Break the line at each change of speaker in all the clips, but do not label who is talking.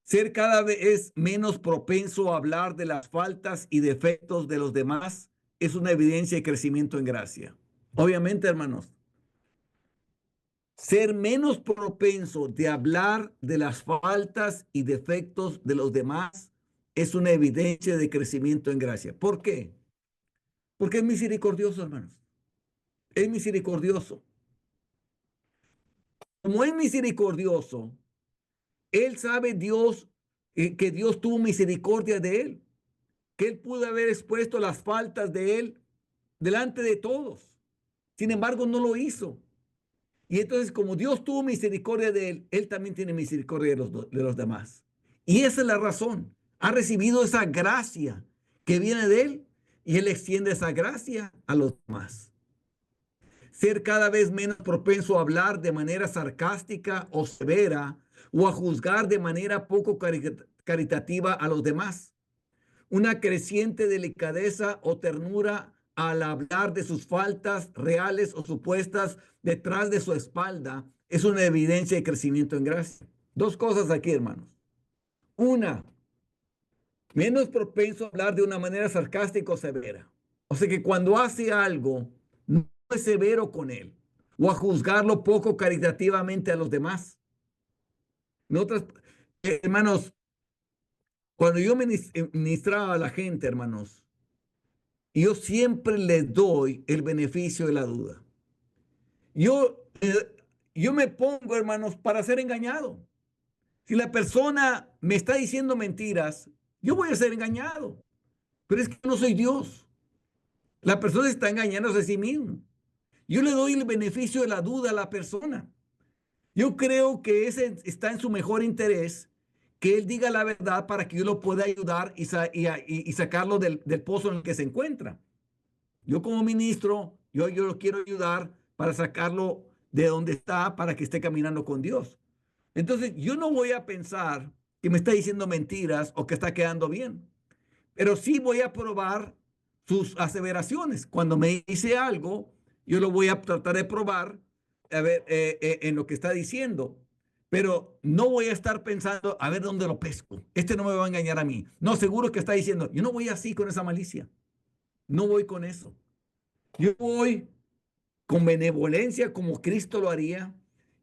Ser cada vez menos propenso a hablar de las faltas y defectos de los demás es una evidencia de crecimiento en gracia. Obviamente, hermanos, ser menos propenso de hablar de las faltas y defectos de los demás es una evidencia de crecimiento en gracia. ¿Por qué? Porque es misericordioso, hermanos. Es misericordioso. Como es misericordioso, él sabe Dios que Dios tuvo misericordia de él, que él pudo haber expuesto las faltas de él delante de todos. Sin embargo, no lo hizo. Y entonces, como Dios tuvo misericordia de él, él también tiene misericordia de los demás. Y esa es la razón. Ha recibido esa gracia que viene de él y él extiende esa gracia a los demás. Ser cada vez menos propenso a hablar de manera sarcástica o severa o a juzgar de manera poco caritativa a los demás. Una creciente delicadeza o ternura al hablar de sus faltas reales o supuestas detrás de su espalda es una evidencia de crecimiento en gracia. Dos cosas aquí, hermanos. Una, menos propenso a hablar de una manera sarcástica o severa. O sea que cuando hace algo, no es severo con él o a juzgarlo poco caritativamente a los demás. En otras, hermanos, cuando yo ministraba a la gente, hermanos, yo siempre les doy el beneficio de la duda. Yo, yo me pongo, hermanos, para ser engañado. Si la persona me está diciendo mentiras, yo voy a ser engañado. Pero es que no soy Dios. La persona está engañándose a sí misma. Yo le doy el beneficio de la duda a la persona. Yo creo que ese está en su mejor interés, que él diga la verdad para que yo lo pueda ayudar y sacarlo del pozo en el que se encuentra. Yo como ministro, yo lo quiero ayudar para sacarlo de donde está para que esté caminando con Dios. Entonces, yo no voy a pensar que me está diciendo mentiras o que está quedando bien, pero sí voy a probar sus aseveraciones. Cuando me dice algo, yo lo voy a tratar de probar a ver, en lo que está diciendo. Pero no voy a estar pensando, a ver dónde lo pesco. Este no me va a engañar a mí. No, seguro que está diciendo, yo no voy así con esa malicia. No voy con eso. Yo voy con benevolencia como Cristo lo haría.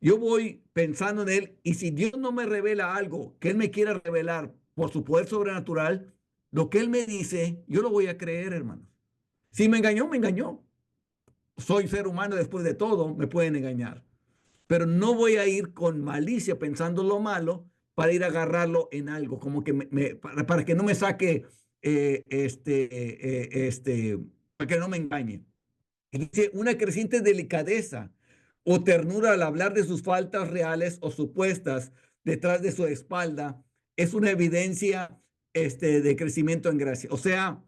Yo voy pensando en Él y si Dios no me revela algo que Él me quiera revelar por su poder sobrenatural, lo que Él me dice, yo lo voy a creer, hermanos. Si me engañó, me engañó. Soy ser humano después de todo, me pueden engañar. Pero no voy a ir con malicia pensando lo malo para ir a agarrarlo en algo, como que para que no me saque, para que no me engañe. Dice, una creciente delicadeza o ternura al hablar de sus faltas reales o supuestas detrás de su espalda es una evidencia de crecimiento en gracia. O sea,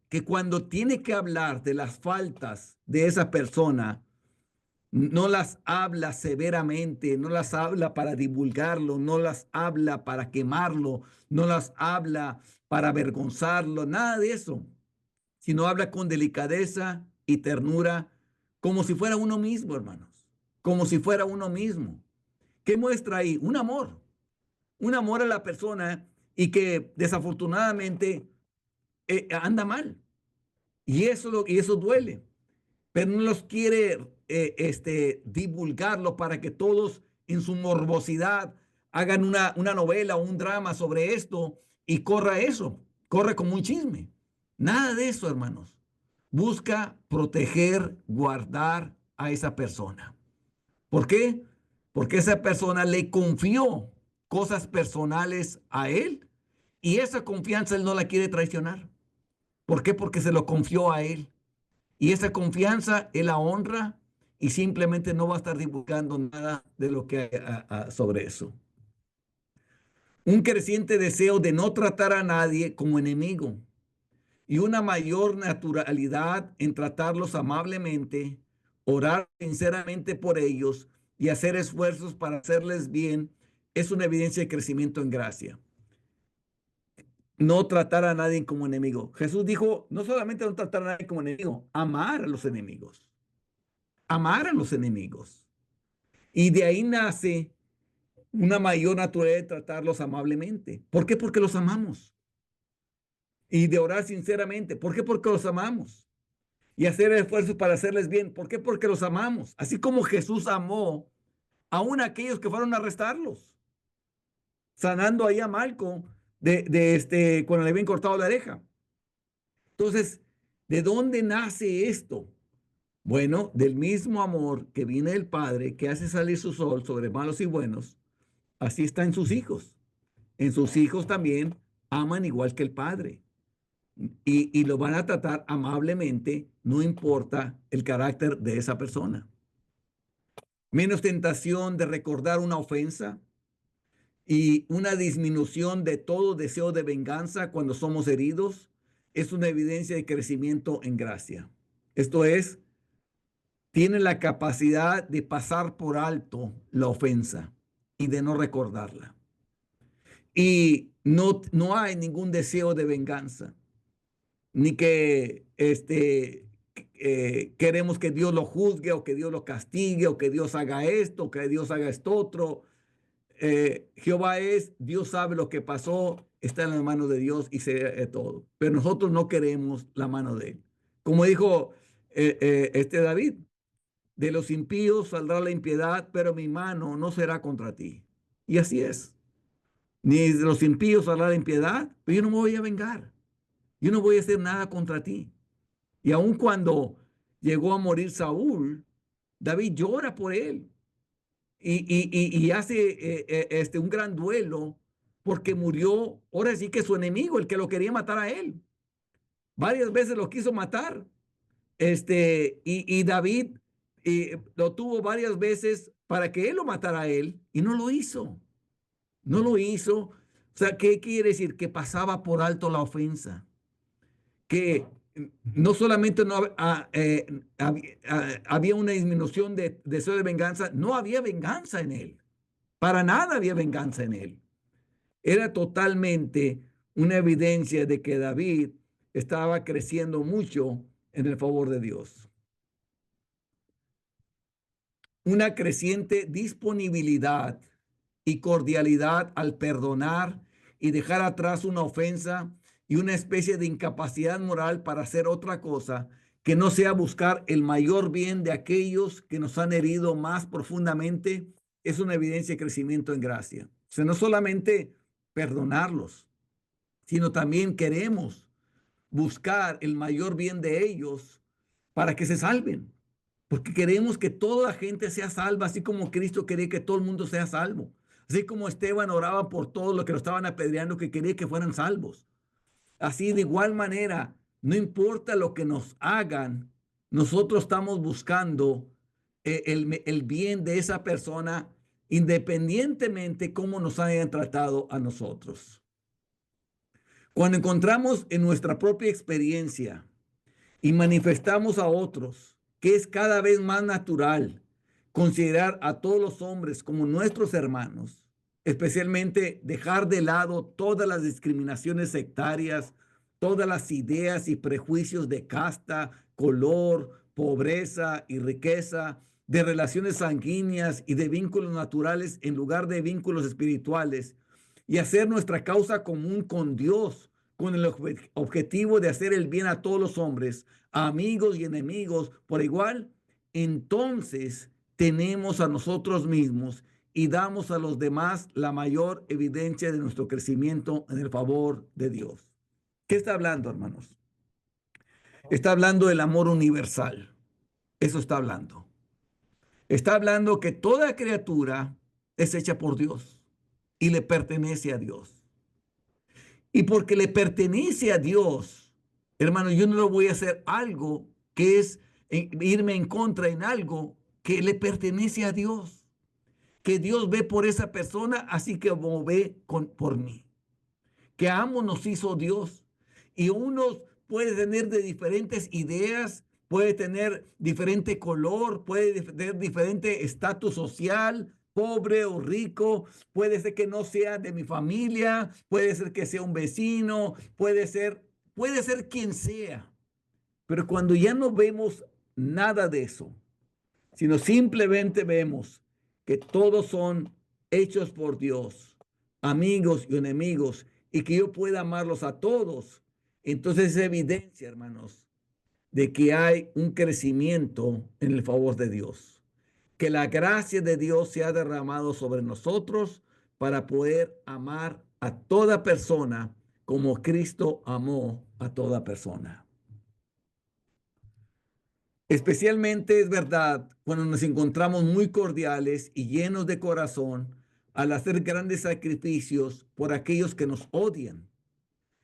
que cuando tiene que hablar de las faltas de esa persona, no las habla severamente, no las habla para divulgarlo, no las habla para quemarlo, no las habla para avergonzarlo, nada de eso, sino habla con delicadeza y ternura, como si fuera uno mismo, hermanos, como si fuera uno mismo. ¿Qué muestra ahí? Un amor a la persona y que desafortunadamente anda mal. Y eso duele, pero no los quiere divulgarlo para que todos en su morbosidad hagan una novela o un drama sobre esto y corra eso, corre como un chisme. Nada de eso, hermanos. Busca proteger, guardar a esa persona. ¿Por qué? Porque esa persona le confió cosas personales a él y esa confianza él no la quiere traicionar. ¿Por qué? Porque se lo confió a él. Y esa confianza él la honra y simplemente no va a estar divulgando nada de lo que hay sobre eso. Un creciente deseo de no tratar a nadie como enemigo y una mayor naturalidad en tratarlos amablemente, orar sinceramente por ellos y hacer esfuerzos para hacerles bien es una evidencia de crecimiento en gracia. No tratar a nadie como enemigo. Jesús dijo, no solamente no tratar a nadie como enemigo, amar a los enemigos. Amar a los enemigos. Y de ahí nace una mayor naturaleza de tratarlos amablemente. ¿Por qué? Porque los amamos. Y de orar sinceramente. ¿Por qué? Porque los amamos. Y hacer esfuerzos para hacerles bien. ¿Por qué? Porque los amamos. Así como Jesús amó aún a aquellos que fueron a arrestarlos, sanando ahí a Malco cuando le habían cortado la oreja. Entonces, ¿de dónde nace esto? Bueno, del mismo amor que viene del Padre, que hace salir su sol sobre malos y buenos, así está en sus hijos. En sus hijos también aman igual que el Padre. Y lo van a tratar amablemente, no importa el carácter de esa persona. Menos tentación de recordar una ofensa y una disminución de todo deseo de venganza cuando somos heridos es una evidencia de crecimiento en gracia. Esto es, tiene la capacidad de pasar por alto la ofensa y de no recordarla. Y no hay ningún deseo de venganza, ni que queremos que Dios lo juzgue o que Dios lo castigue o que Dios haga esto o que Dios haga esto otro. Jehová es, Dios sabe lo que pasó, está en las manos de Dios y se todo. Pero nosotros no queremos la mano de él. Como dijo David, de los impíos saldrá la impiedad, pero mi mano no será contra ti. Y así es. Ni de los impíos saldrá la impiedad, pero yo no me voy a vengar. Yo no voy a hacer nada contra ti. Y aun cuando llegó a morir Saúl, David llora por él y hace un gran duelo porque murió, ahora sí que su enemigo, el que lo quería matar a él. Varias veces lo quiso matar. Y David lo tuvo varias veces para que él lo matara a él y no lo hizo. No lo hizo. O sea, ¿qué quiere decir? Que pasaba por alto la ofensa. Que no solamente no había una disminución de deseo de venganza, no había venganza en él. Para nada había venganza en él. Era totalmente una evidencia de que David estaba creciendo mucho en el favor de Dios. Una creciente disponibilidad y cordialidad al perdonar y dejar atrás una ofensa y una especie de incapacidad moral para hacer otra cosa que no sea buscar el mayor bien de aquellos que nos han herido más profundamente, es una evidencia de crecimiento en gracia. O sea, no solamente perdonarlos, sino también queremos buscar el mayor bien de ellos para que se salven. Porque queremos que toda la gente sea salva, así como Cristo quería que todo el mundo sea salvo. Así como Esteban oraba por todos los que lo estaban apedreando, que quería que fueran salvos. Así de igual manera, no importa lo que nos hagan, nosotros estamos buscando el bien de esa persona, independientemente cómo nos hayan tratado a nosotros. Cuando encontramos en nuestra propia experiencia y manifestamos a otros que es cada vez más natural considerar a todos los hombres como nuestros hermanos, especialmente dejar de lado todas las discriminaciones sectarias, todas las ideas y prejuicios de casta, color, pobreza y riqueza, de relaciones sanguíneas y de vínculos naturales en lugar de vínculos espirituales, y hacer nuestra causa común con Dios, con el objetivo de hacer el bien a todos los hombres, amigos y enemigos por igual, entonces tenemos a nosotros mismos y damos a los demás la mayor evidencia de nuestro crecimiento en el favor de Dios. ¿Qué está hablando, hermanos? Está hablando del amor universal. Eso está hablando. Está hablando que toda criatura es hecha por Dios y le pertenece a Dios. Y porque le pertenece a Dios, hermano, yo no lo voy a hacer algo que es irme en contra en algo que le pertenece a Dios, que Dios ve por esa persona, así que como ve por mí. Que a ambos nos hizo Dios. Y uno puede tener de diferentes ideas, puede tener diferente color, puede tener diferente estatus social, pobre o rico, puede ser que no sea de mi familia, puede ser que sea un vecino, puede ser quien sea. Pero cuando ya no vemos nada de eso, sino simplemente vemos que todos son hechos por Dios, amigos y enemigos, y que yo pueda amarlos a todos, entonces es evidencia, hermanos, de que hay un crecimiento en el favor de Dios, que la gracia de Dios se ha derramado sobre nosotros para poder amar a toda persona como Cristo amó a toda persona. Especialmente es verdad cuando nos encontramos muy cordiales y llenos de corazón al hacer grandes sacrificios por aquellos que nos odian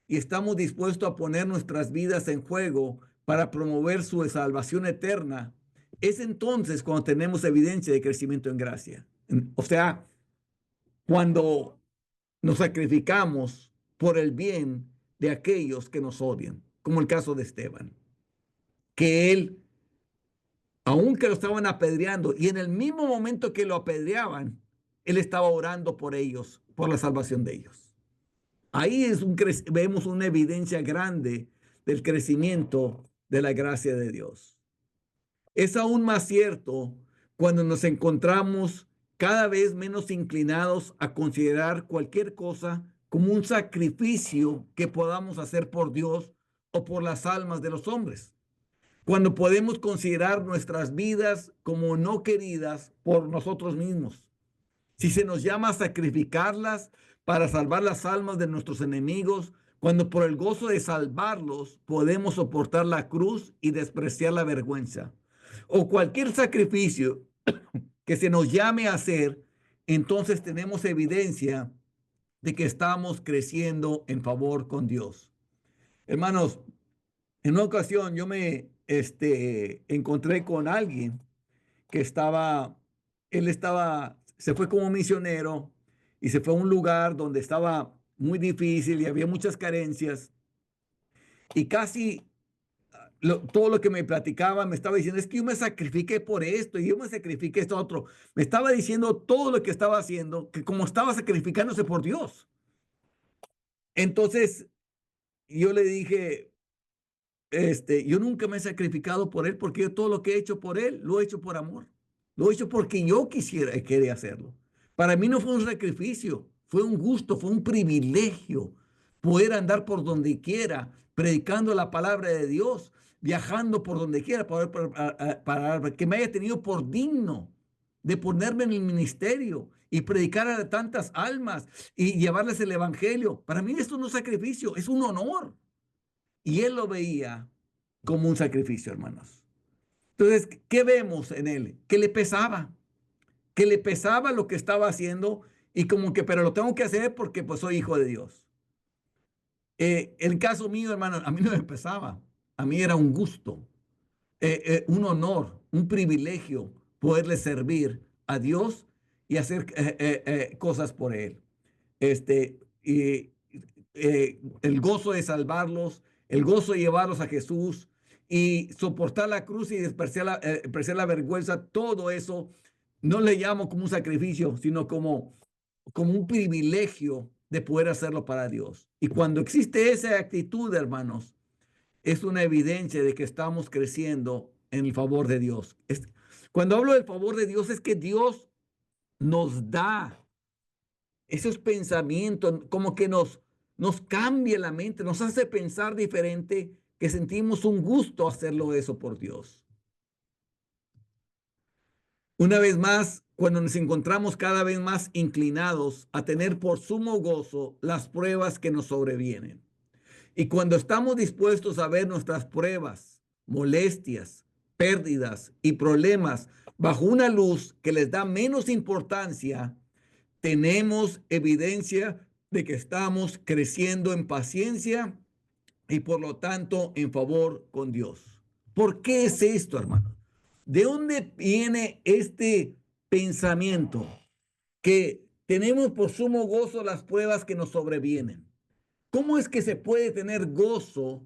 y estamos dispuestos a poner nuestras vidas en juego para promover su salvación eterna. Es entonces cuando tenemos evidencia de crecimiento en gracia. O sea, cuando nos sacrificamos por el bien de aquellos que nos odian, como el caso de Esteban, que él, aunque lo estaban apedreando, y en el mismo momento que lo apedreaban, él estaba orando por ellos, por la salvación de ellos. Ahí vemos una evidencia grande del crecimiento de la gracia de Dios. Es aún más cierto cuando nos encontramos cada vez menos inclinados a considerar cualquier cosa como un sacrificio que podamos hacer por Dios o por las almas de los hombres. Cuando podemos considerar nuestras vidas como no queridas por nosotros mismos. Si se nos llama a sacrificarlas para salvar las almas de nuestros enemigos, cuando por el gozo de salvarlos podemos soportar la cruz y despreciar la vergüenza, o cualquier sacrificio que se nos llame a hacer, entonces tenemos evidencia de que estamos creciendo en favor con Dios. Hermanos, en una ocasión yo me encontré con alguien que se fue como misionero y se fue a un lugar donde estaba muy difícil y había muchas carencias y casi todo lo que me platicaba me estaba diciendo, es que yo me sacrifiqué por esto y yo me sacrifiqué esto otro. Me estaba diciendo todo lo que estaba haciendo, que como estaba sacrificándose por Dios. Entonces yo le dije, yo nunca me he sacrificado por él porque yo todo lo que he hecho por él lo he hecho por amor. Lo he hecho porque yo quería hacerlo. Para mí no fue un sacrificio, fue un gusto, fue un privilegio poder andar por donde quiera, predicando la palabra de Dios, viajando por donde quiera, para que me haya tenido por digno de ponerme en el ministerio y predicar a tantas almas y llevarles el evangelio. Para mí esto no es sacrificio, es un honor. Y él lo veía como un sacrificio, hermanos. Entonces, ¿qué vemos en él? Que le pesaba lo que estaba haciendo y como que, pero lo tengo que hacer porque pues soy hijo de Dios. El caso mío, hermano, a mí no me pesaba. A mí era un gusto, un honor, un privilegio poderle servir a Dios y hacer cosas por él. Y el gozo de salvarlos, el gozo de llevarlos a Jesús y soportar la cruz y despreciar la vergüenza, todo eso no le llamo como un sacrificio, sino como un privilegio de poder hacerlo para Dios. Y cuando existe esa actitud, hermanos, es una evidencia de que estamos creciendo en el favor de Dios. Cuando hablo del favor de Dios es que Dios nos da esos pensamientos, como que nos cambia la mente, nos hace pensar diferente, que sentimos un gusto hacerlo eso por Dios. Una vez más, cuando nos encontramos cada vez más inclinados a tener por sumo gozo las pruebas que nos sobrevienen. Y cuando estamos dispuestos a ver nuestras pruebas, molestias, pérdidas y problemas bajo una luz que les da menos importancia, tenemos evidencia de que estamos creciendo en paciencia y por lo tanto en favor con Dios. ¿Por qué es esto, hermano? ¿De dónde viene este pensamiento que tenemos por sumo gozo las pruebas que nos sobrevienen? ¿Cómo es que se puede tener gozo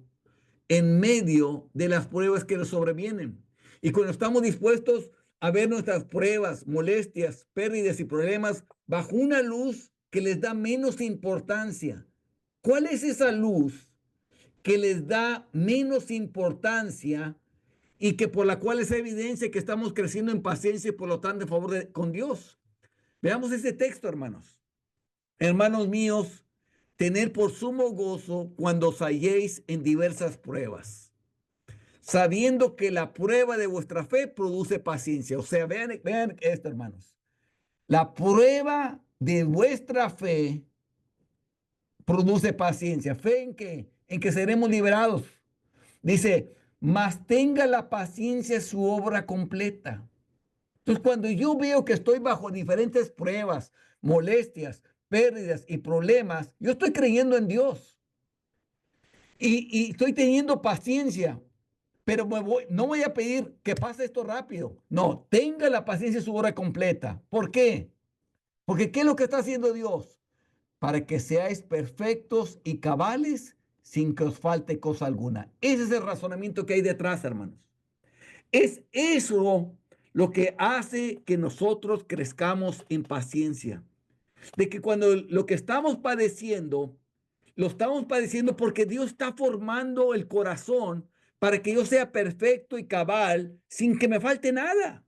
en medio de las pruebas que nos sobrevienen? Y cuando estamos dispuestos a ver nuestras pruebas, molestias, pérdidas y problemas bajo una luz que les da menos importancia. ¿Cuál es esa luz que les da menos importancia y que por la cual es evidencia que estamos creciendo en paciencia y por lo tanto en favor con Dios? Veamos ese texto, hermanos. Hermanos míos, tener por sumo gozo cuando os halléis en diversas pruebas, sabiendo que la prueba de vuestra fe produce paciencia. O sea, vean esto, hermanos. La prueba de vuestra fe produce paciencia. ¿Fe en qué? En que seremos liberados. Dice, mas tenga la paciencia su obra completa. Entonces, cuando yo veo que estoy bajo diferentes pruebas, molestias, pérdidas y problemas, yo estoy creyendo en Dios y estoy teniendo paciencia, pero no voy a pedir que pase esto rápido. No, tenga la paciencia su obra completa. ¿Por qué? Porque ¿qué es lo que está haciendo Dios? Para que seáis perfectos y cabales sin que os falte cosa alguna. Ese es el razonamiento que hay detrás, hermanos. Es eso lo que hace que nosotros crezcamos en paciencia. De que cuando lo que estamos padeciendo, lo estamos padeciendo porque Dios está formando el corazón para que yo sea perfecto y cabal sin que me falte nada.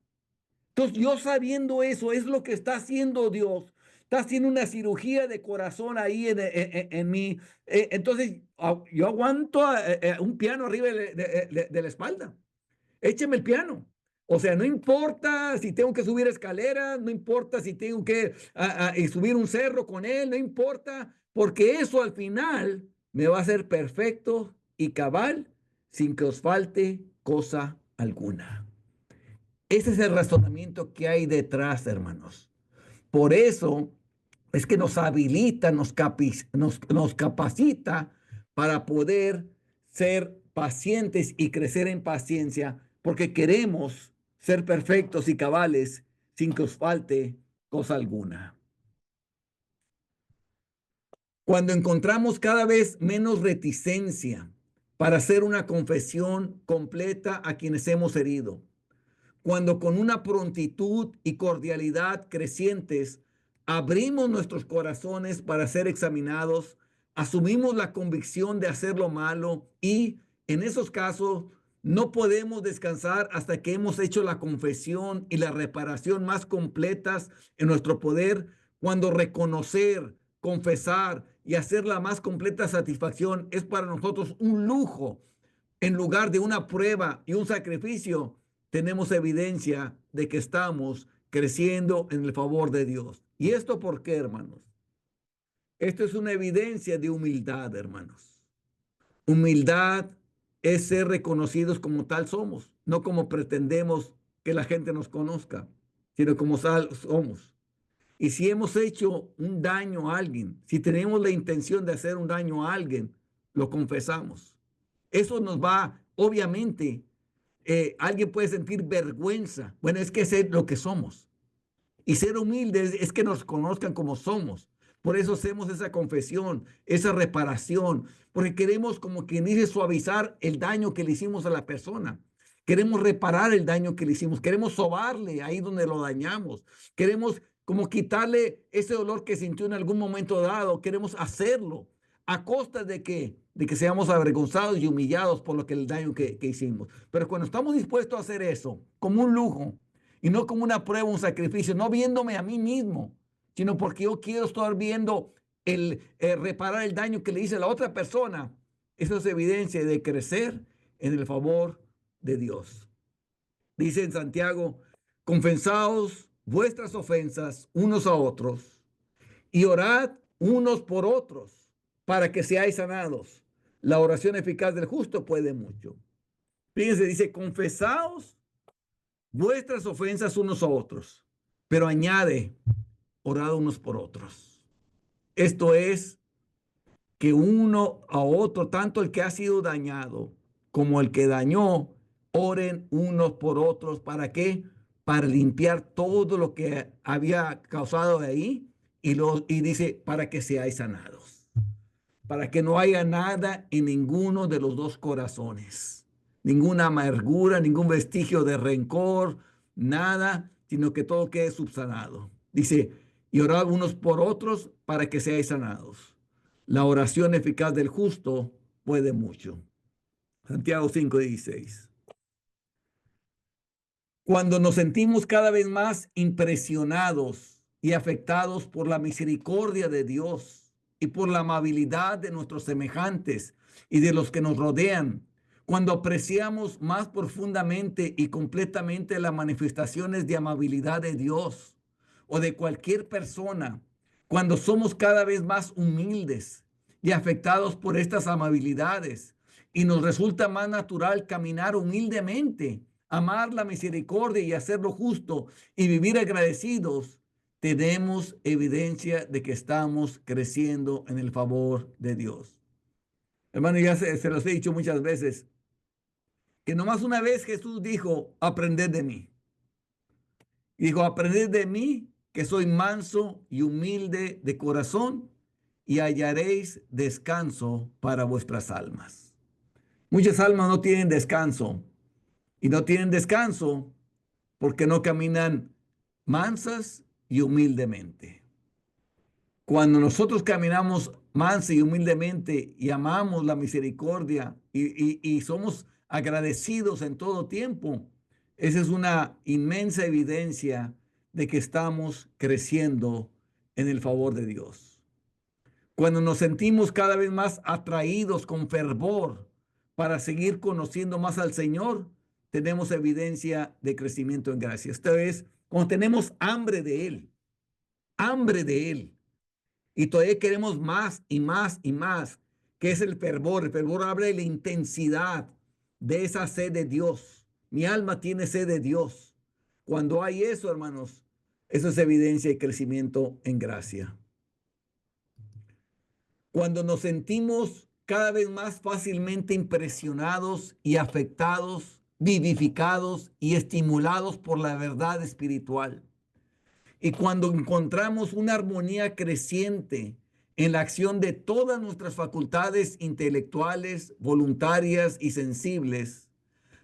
Entonces, yo sabiendo eso, es lo que está haciendo Dios. Está haciendo una cirugía de corazón ahí en mí. Entonces, yo aguanto un piano arriba de la espalda. Écheme el piano. O sea, no importa si tengo que subir escaleras, no importa si tengo que subir un cerro con él, no importa, porque eso al final me va a hacer perfecto y cabal sin que os falte cosa alguna. Ese es el razonamiento que hay detrás, hermanos. Por eso es que nos habilita, nos capacita para poder ser pacientes y crecer en paciencia, porque queremos ser perfectos y cabales sin que os falte cosa alguna. Cuando encontramos cada vez menos reticencia para hacer una confesión completa a quienes hemos herido, cuando con una prontitud y cordialidad crecientes abrimos nuestros corazones para ser examinados, asumimos la convicción de hacer lo malo y en esos casos no podemos descansar hasta que hemos hecho la confesión y la reparación más completas en nuestro poder, cuando reconocer, confesar y hacer la más completa satisfacción es para nosotros un lujo en lugar de una prueba y un sacrificio. Tenemos evidencia de que estamos creciendo en el favor de Dios. ¿Y esto por qué, hermanos? Esto es una evidencia de humildad, hermanos. Humildad es ser reconocidos como tal somos, no como pretendemos que la gente nos conozca, sino como tal somos. Y si hemos hecho un daño a alguien, si tenemos la intención de hacer un daño a alguien, lo confesamos. Eso nos va, obviamente, alguien puede sentir vergüenza. Bueno, es que es lo que somos. Y ser humildes es que nos conozcan como somos. Por eso hacemos esa confesión, esa reparación, porque queremos, como quien dice, suavizar el daño que le hicimos a la persona. Queremos reparar el daño que le hicimos. Queremos sobarle ahí donde lo dañamos. Queremos como quitarle ese dolor que sintió en algún momento dado. Queremos hacerlo a costa de que seamos avergonzados y humillados por lo que el daño que hicimos. Pero cuando estamos dispuestos a hacer eso como un lujo, y no como una prueba, un sacrificio, no viéndome a mí mismo, sino porque yo quiero estar viendo reparar el daño que le hice a la otra persona. Eso es evidencia de crecer en el favor de Dios. Dice en Santiago, confesaos vuestras ofensas unos a otros y orad unos por otros para que seáis sanados. La oración eficaz del justo puede mucho. Fíjense, dice, confesaos vuestras ofensas unos a otros, pero añade, orad unos por otros. Esto es que uno a otro, tanto el que ha sido dañado como el que dañó, oren unos por otros. ¿Para qué? Para limpiar todo lo que había causado de ahí y dice, para que seáis sanados, para que no haya nada en ninguno de los dos corazones, ninguna amargura, ningún vestigio de rencor, nada, sino que todo quede subsanado. Dice, y orad unos por otros para que seáis sanados. La oración eficaz del justo puede mucho. Santiago 5:16. Cuando nos sentimos cada vez más impresionados y afectados por la misericordia de Dios y por la amabilidad de nuestros semejantes y de los que nos rodean, cuando apreciamos más profundamente y completamente las manifestaciones de amabilidad de Dios o de cualquier persona, cuando somos cada vez más humildes y afectados por estas amabilidades, y nos resulta más natural caminar humildemente, amar la misericordia y hacer lo justo y vivir agradecidos, tenemos evidencia de que estamos creciendo en el favor de Dios. Hermano, ya se los he dicho muchas veces, que nomás una vez Jesús dijo, aprended de mí. Y dijo, aprended de mí, que soy manso y humilde de corazón, y hallaréis descanso para vuestras almas. Muchas almas no tienen descanso, y no tienen descanso porque no caminan mansas y humildemente. Cuando nosotros caminamos mansa y humildemente y amamos la misericordia y somos agradecidos en todo tiempo, esa es una inmensa evidencia de que estamos creciendo en el favor de Dios. Cuando nos sentimos cada vez más atraídos con fervor para seguir conociendo más al Señor, tenemos evidencia de crecimiento en gracia. Esta es cuando tenemos hambre de Él, y todavía queremos más y más y más, que es el fervor. El fervor habla de la intensidad de esa sed de Dios. Mi alma tiene sed de Dios. Cuando hay eso, hermanos, eso es evidencia de crecimiento en gracia. Cuando nos sentimos cada vez más fácilmente impresionados y afectados, vivificados y estimulados por la verdad espiritual. Y cuando encontramos una armonía creciente en la acción de todas nuestras facultades intelectuales, voluntarias y sensibles,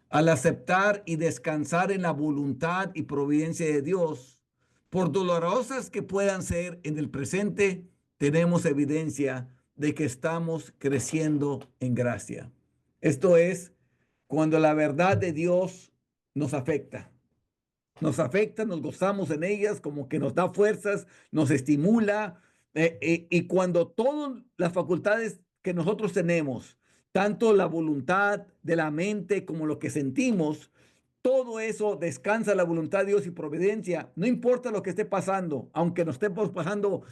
al aceptar y descansar en la voluntad y providencia de Dios, por dolorosas que puedan ser en el presente, tenemos evidencia de que estamos creciendo en gracia. Esto es cuando la verdad de Dios nos afecta. Nos gozamos en ellas, como que nos da fuerzas, nos estimula, y cuando todas las facultades que nosotros tenemos, tanto la voluntad de la mente como lo que sentimos, todo eso descansa la voluntad de Dios y providencia. No importa lo que esté pasando, aunque nos estemos pasando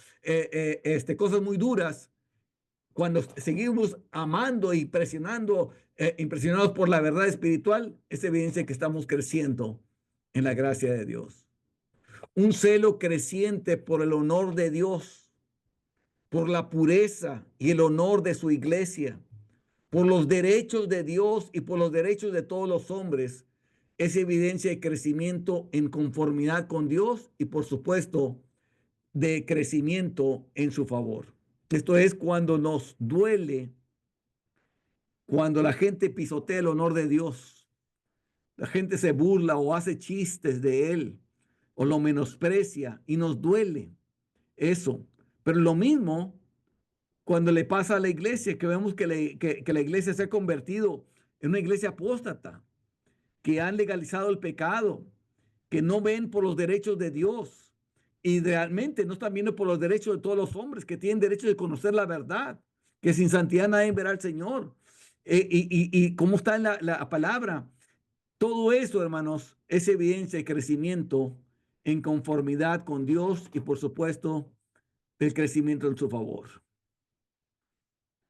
cosas muy duras, cuando seguimos amando y impresionados por la verdad espiritual, es evidencia que estamos creciendo en la gracia de Dios. Un celo creciente por el honor de Dios, por la pureza y el honor de su iglesia, por los derechos de Dios y por los derechos de todos los hombres, es evidencia de crecimiento en conformidad con Dios y, por supuesto, de crecimiento en su favor. Esto es cuando nos duele, cuando la gente pisotea el honor de Dios, la gente se burla o hace chistes de él o lo menosprecia y nos duele eso. Pero lo mismo cuando le pasa a la iglesia, que vemos que la iglesia se ha convertido en una iglesia apóstata, que han legalizado el pecado, que no ven por los derechos de Dios y realmente no están viendo por los derechos de todos los hombres que tienen derecho de conocer la verdad, que sin santidad nadie verá al Señor. Y cómo está en la palabra. Todo eso, hermanos, es evidencia de crecimiento en conformidad con Dios y, por supuesto, del crecimiento en su favor.